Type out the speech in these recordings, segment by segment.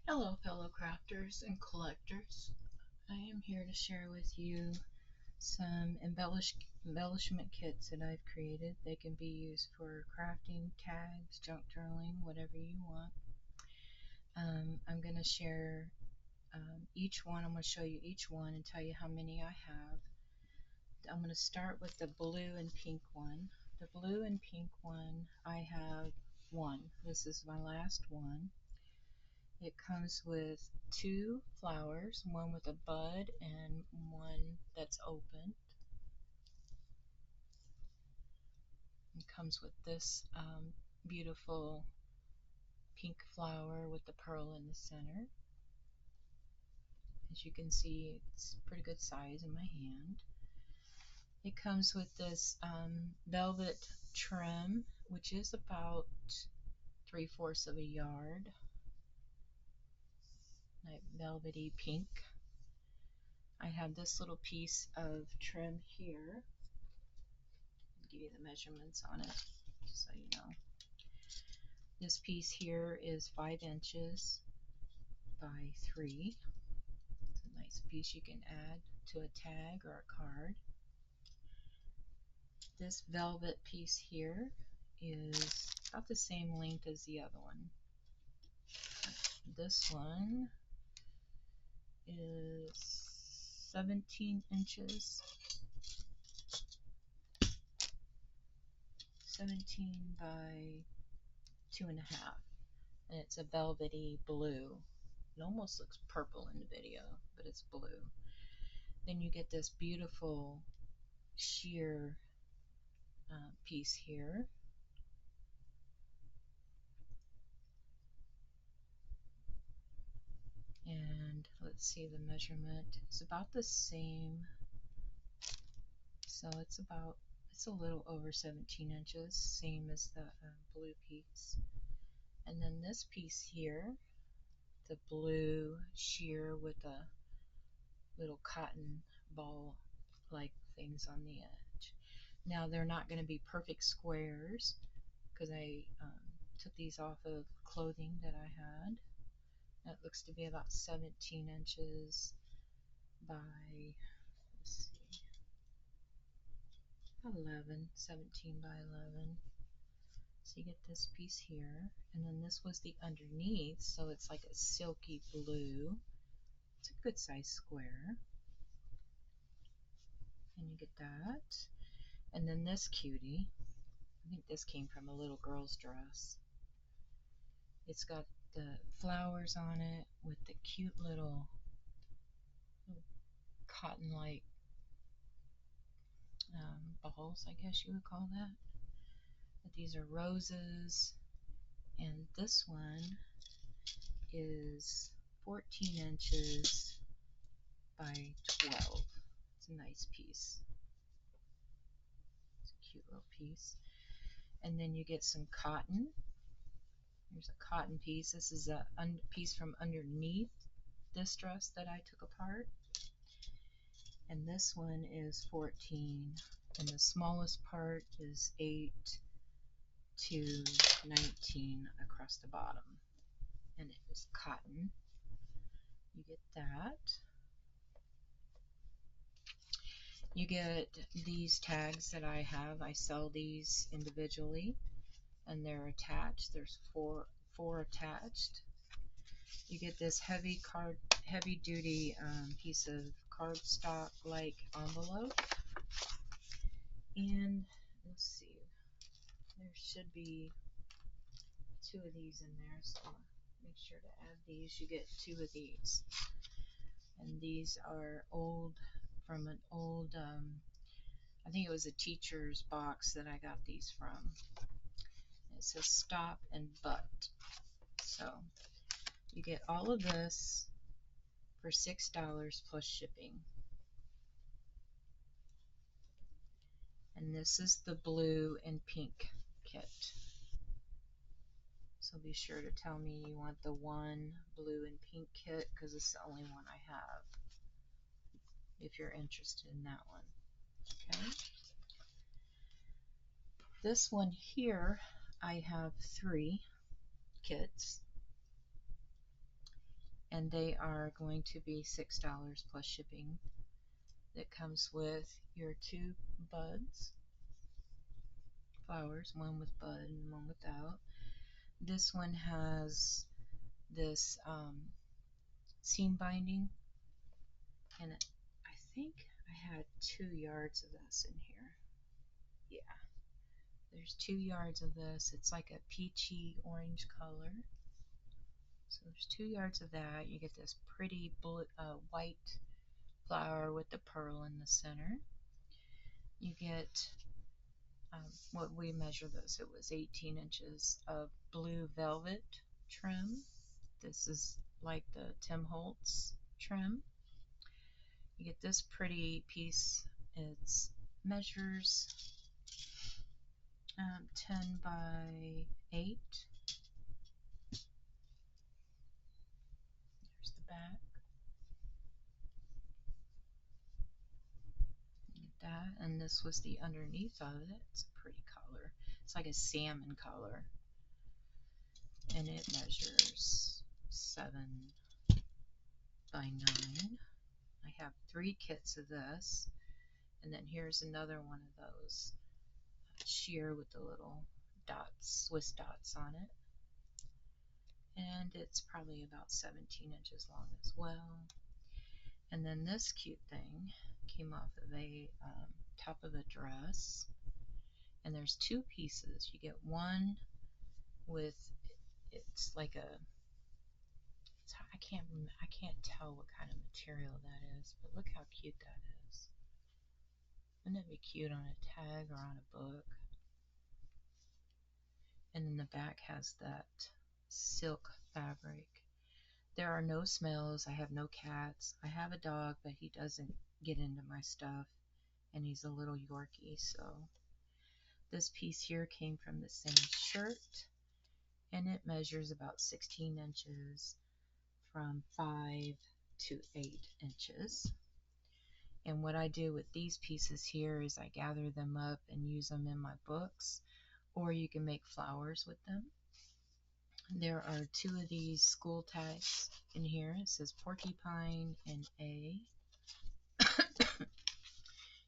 Hello, fellow crafters and collectors. I am here to share with you some embellishment kits that I've created. They can be used for crafting, tags, junk journaling, whatever you want. I'm going to share each one. I'm going to show you each one and tell you how many I have. I'm going to start with the blue and pink one. The blue and pink one, I have one. This is my last one. It comes with two flowers, one with a bud and one that's open. It comes with this beautiful pink flower with the pearl in the center. As you can see, it's pretty good size in my hand. It comes with this velvet trim, which is about 3/4 of a yard, like velvety pink. I have this little piece of trim here. I'll give you the measurements on it, just so you know. This piece here is 5 inches by 3. It's a nice piece you can add to a tag or a card. This velvet piece here is about the same length as the other one. This one is 17 inches, 17 by 2.5, and it's a velvety blue. It almost looks purple in the video, but it's blue. Then you get this beautiful sheer piece here. And let's see, the measurement is about the same. So it's a little over 17 inches, same as the blue piece. And then this piece here, the blue sheer with the little cotton ball like things on the edge. Now they're not going to be perfect squares because I took these off of clothing that I had. That looks to be about 17 inches by, let's see, 17 by 11. So you get this piece here, and then this was the underneath, so it's like a silky blue. It's a good size square. And you get that. And then this cutie, I think this came from a little girl's dress. It's got the flowers on it with the cute little cotton-like balls, I guess you would call that. But these are roses, and this one is 14 inches by 12. It's a nice piece. It's a cute little piece. And then you get some cotton. Here's a cotton piece. This is a piece from underneath this dress that I took apart. And this one is 14. And the smallest part is 8 to 19 across the bottom. And it is cotton. You get that. You get these tags that I have. I sell these individually, and they're attached. There's four attached. You get this heavy duty piece of cardstock like envelope, and let's see, there should be 2 of these in there, so make sure to add these. You get 2 of these, and these are from an old I think it was a teacher's box that I got these from. It says stop and butt. So you get all of this for $6 plus shipping. And this is the blue and pink kit. So be sure to tell me you want the one blue and pink kit, because it's the only one I have, if you're interested in that one. Okay. This one here, I have 3 kits. and they are going to be $6 plus shipping. That comes with your 2 buds, flowers, one with bud and one without. This one has this seam binding, and I think I had 2 yards of this in here. Yeah, there's 2 yards of this. It's like a peachy orange color. So there's 2 yards of that. You get this pretty white flower with the pearl in the center. You get what we measure this. It was 18 inches of blue velvet trim. This is like the Tim Holtz trim. You get this pretty piece. It measures 10 by 8. There's the back. That, and this was the underneath of it. It's a pretty color. It's like a salmon color, and it measures 7 by 9. I have 3 kits of this, and then here's another one of those sheer with the little dots, Swiss dots on it, and it's probably about 17 inches long as well. And then this cute thing came off of a top of a dress, and there's 2 pieces. You get one with, it's like a, I can't tell what kind of material that is, but look how cute that is. Wouldn't it be cute on a tag or on a book? And then the back has that silk fabric. There are no smells. I have no cats. I have a dog, but he doesn't get into my stuff, and he's a little Yorkie. So this piece here came from the same shirt, and it measures about 16 inches from 5 to 8 inches. And what I do with these pieces here is I gather them up and use them in my books, or you can make flowers with them. There are 2 of these school tags in here. It says porcupine and A.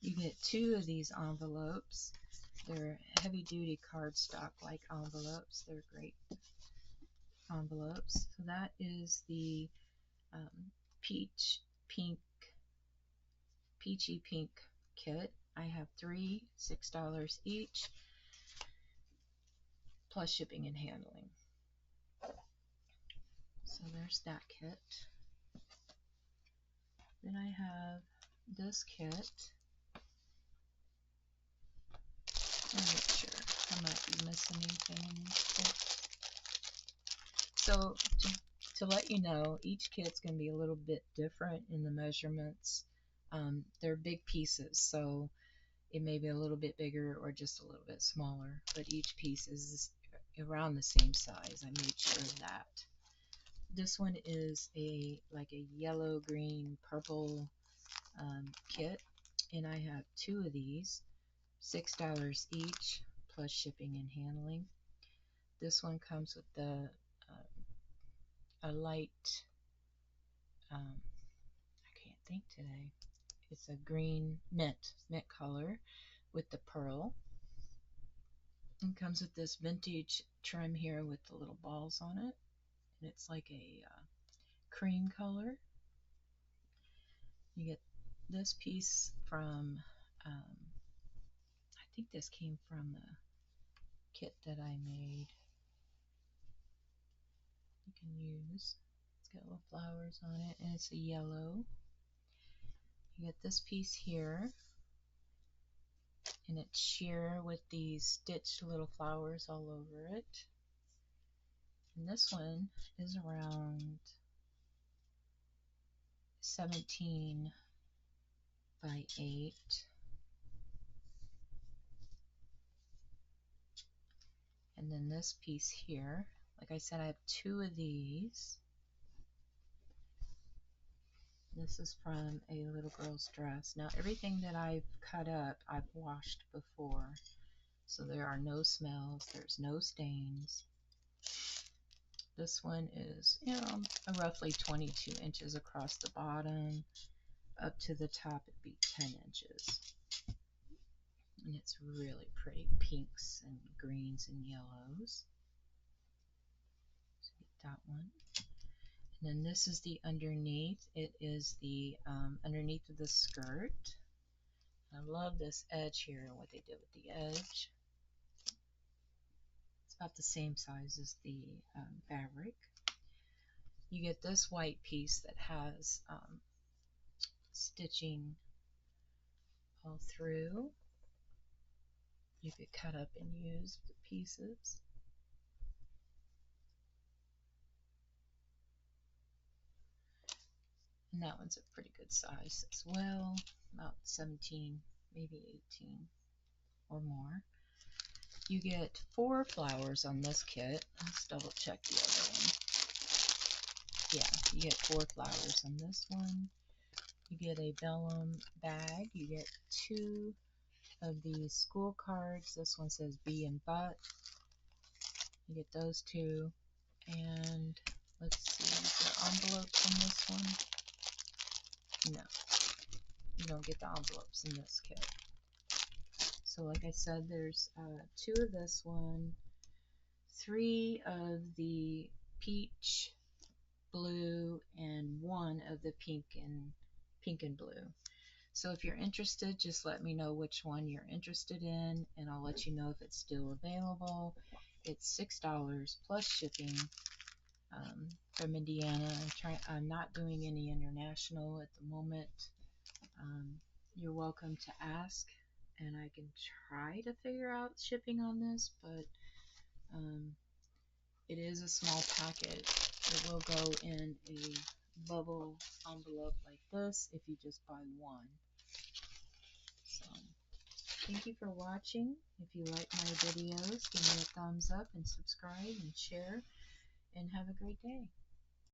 You get 2 of these envelopes. They're heavy duty cardstock like envelopes. They're great envelopes. So that is the peachy pink kit. I have 3, $6 each, plus shipping and handling. So there's that kit. Then I have this kit. Let me make sure I might be missing anything in this kit. So to let you know, each kit's going to be a little bit different in the measurements. They're big pieces, so it may be a little bit bigger or just a little bit smaller, but each piece is around the same size. I made sure of that. This one is like a yellow, green, purple kit, and I have 2 of these, $6 each, plus shipping and handling. This one comes with the a light, I can't think today. It's a green mint color with the pearl. It comes with this vintage trim here with the little balls on it, and it's like a cream color. You get this piece from, I think this came from the kit that I made. You can use, it's got little flowers on it, and it's a yellow. You get this piece here, and it's sheer with these stitched little flowers all over it. And this one is around 17 by 8. And then this piece here, like I said, I have 2 of these. This is from a little girl's dress. Now everything that I've cut up, I've washed before, so there are no smells, there's no stains. This one is, roughly 22 inches across the bottom. Up to the top, it'd be 10 inches. And it's really pretty pinks and greens and yellows. So get that one. And then this is the underneath. It is the underneath of the skirt. I love this edge here and what they did with the edge. It's about the same size as the fabric. You get this white piece that has stitching all through. You could cut up and use the pieces. And that one's a pretty good size as well, about 17, maybe 18 or more. You get 4 flowers on this kit. Let's double check the other one. Yeah, you get 4 flowers on this one. You get a vellum bag. You get 2 of these school cards. This one says bee and butt. You get those 2. And let's see, is there envelopes in this one? No, you don't get the envelopes in this kit. So like I said, there's 2 of this one, 3 of the peach, blue, and 1 of the pink and blue. So if you're interested, just let me know which one you're interested in, and I'll let you know if it's still available. It's $6 plus shipping. From Indiana. I'm not doing any international at the moment. You're welcome to ask, and I can try to figure out shipping on this, but it is a small package. It will go in a bubble envelope like this if you just buy one. So, thank you for watching. If you like my videos, give me a thumbs up and subscribe and share, and have a great day.